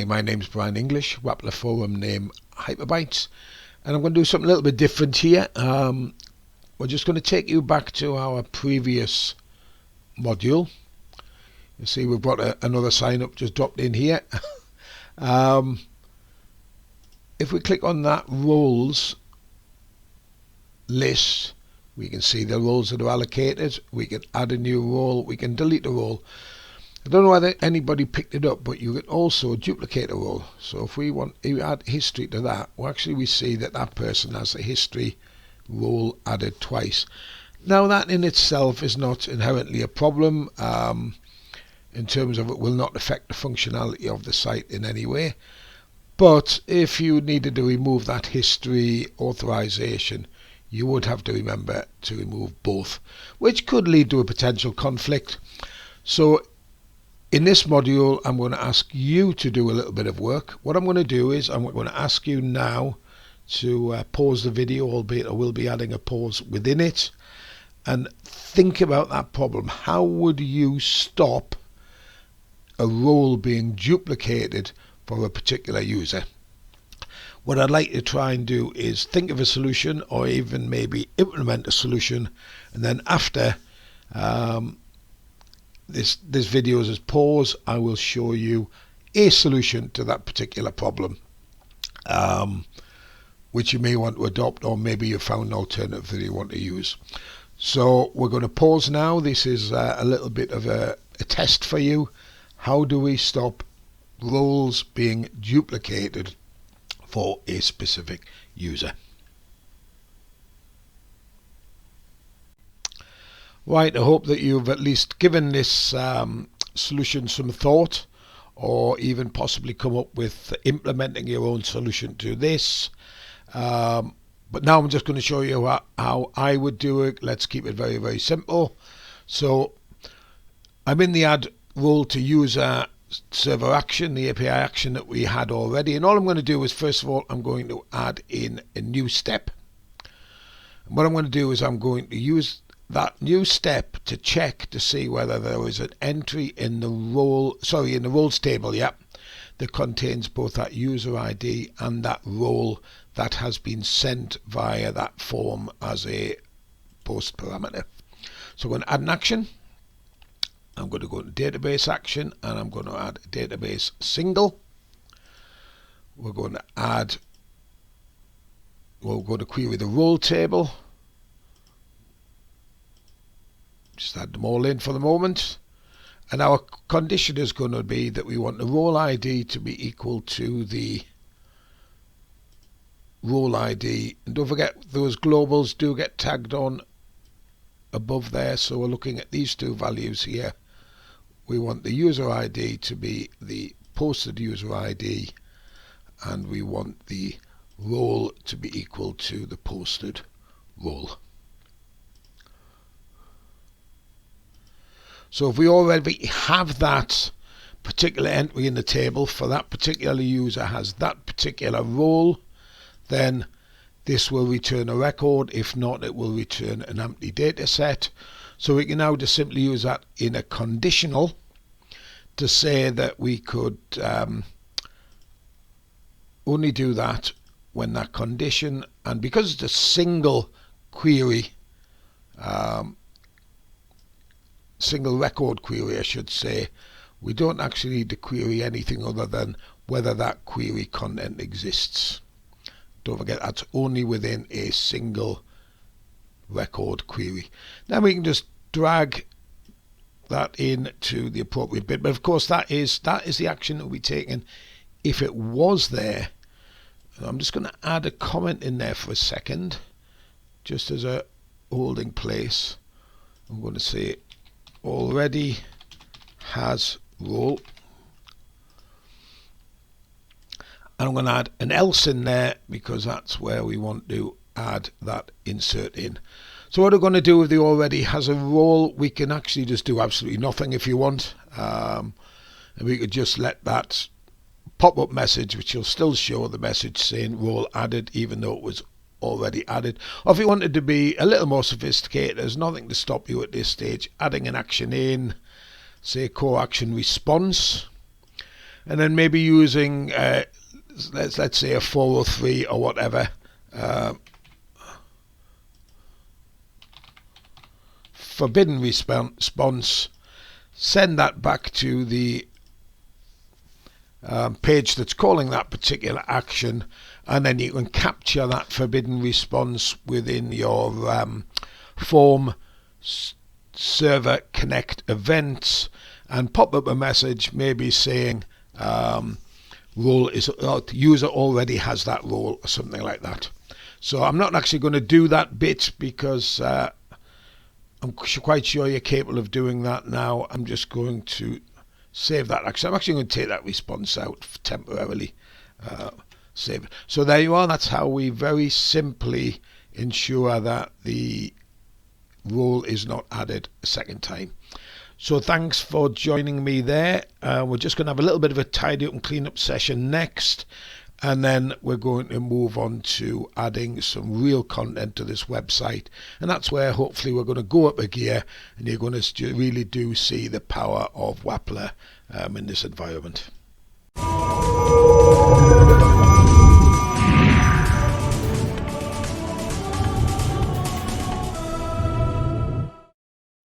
my name's Brian English, Wappler forum name Hyperbytes, and I'm going to do something a little bit different here. We're just going to take you back to our previous module. You see we've got another sign up just dropped in here. If we click on that roles list, we can see the roles that are allocated. We can add a new role, we can delete a role. I don't know whether anybody picked it up, but you can also duplicate a role. So if we want to add history to that, well, actually we see that that person has a history role added twice. Now that in itself is not inherently a problem in terms of it will not affect the functionality of the site in any way. But if you needed to remove that history authorization, you would have to remember to remove both, which could lead to a potential conflict. So in this module, I'm going to ask you to do a little bit of work. What I'm going to do is I'm going to ask you now to pause the video, albeit I will be adding a pause within it, and think about that problem. How would you stop a role being duplicated for a particular user? What I'd like to try and do is think of a solution, or even maybe implement a solution, and then after this video is pause, I will show you a solution to that particular problem, which you may want to adopt, or maybe you found an alternative that you want to use. So we're going to pause now. This is a little bit of a test for you. How do we stop roles being duplicated for a specific user? Right, I hope that you've at least given this solution some thought, or even possibly come up with implementing your own solution to this. But now I'm just going to show you how I would do it. Let's keep it very, very simple. So I'm in the add role to user server action, the API action that we had already. And all I'm going to do is, first of all, I'm going to add in a new step. And what I'm going to do is I'm going to use that new step to check to see whether there is an entry in the in the roles table, that contains both that user ID and that role that has been sent via that form as a post parameter. So I'm going to add an action. I'm going to go to database action, and I'm going to add database single. We're going to query the role table. Just add them all in for the moment. And our condition is going to be that we want the role ID to be equal to the role ID. And don't forget, those globals do get tagged on above there. So we're looking at these two values here. We want the user ID to be the posted user ID, and we want the role to be equal to the posted role. So if we already have that particular entry in the table for that particular user has that particular role, then this will return a record. If not, it will return an empty data set. So we can now just simply use that in a conditional to say that we could only do that when that condition, and because it's a single query, single record query I should say, we don't actually need to query anything other than whether that query content exists. Don't forget, that's only within a single record query. Then we can just drag that in to the appropriate bit, but of course that is the action that will be taken if it was there. And I'm just going to add a comment in there for a second, just as a holding place. I'm going to say already has role, and I'm going to add an else in there because that's where we want to add that insert in. So what we're going to do with the already has a role, we can actually just do absolutely nothing if you want, and we could just let that pop-up message, which will still show the message saying role added even though it was already added. Or if you wanted to be a little more sophisticated, there's nothing to stop you at this stage adding an action in, say core action response, and then maybe using let's say a 403 or whatever. Forbidden response, send that back to the page that's calling that particular action, and then you can capture that forbidden response within your form server connect events and pop up a message maybe saying role is user already has that role or something like that. So I'm not actually going to do that bit because I'm quite sure you're capable of doing that now. I'm just going to save that. Actually, I'm actually going to take that response out temporarily. Save it. So there you are. That's how we very simply ensure that the role is not added a second time. So thanks for joining me there. We're just going to have a little bit of a tidy up and clean up session next, and then we're going to move on to adding some real content to this website, and that's where hopefully we're going to go up a gear and you're going to really do see the power of Wappler in this environment.